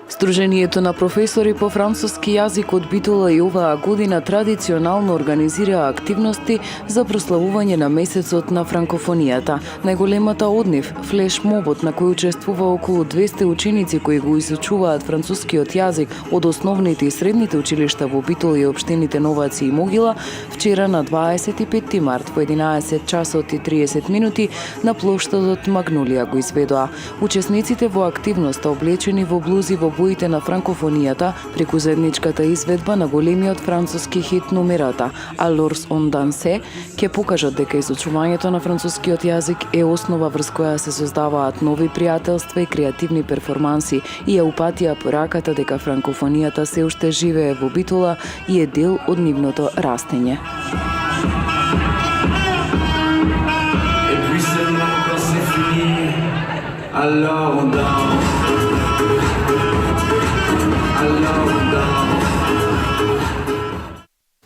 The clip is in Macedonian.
Сдруженијето на професори по француски јазик од Битола и оваа година традиционално организира активности за прославување на месецот на франкофонијата. Најголемата од нив, флешмобот, на кој учествува околу 200 ученици кои го изучуваат францускиот јазик од основните и средните училишта во Битола и општините Новаци и Могила, вчера на 25 март во 11 часот и 30 минути на плоштадот Магнолија го изведоа. Учесниците во активноста облечени во блузи во боите на франкофонијата преку заедничката изведба на големиот француски хит Номерата, Alors on danse, ќе покажат дека изучувањето на францускиот јазик е основа врз која се создаваат нови пријателства и креативни перформанси и ја упатија пораката дека франкофонијата се уште живее во Битола и е дел од нивното растење. Alors on danse.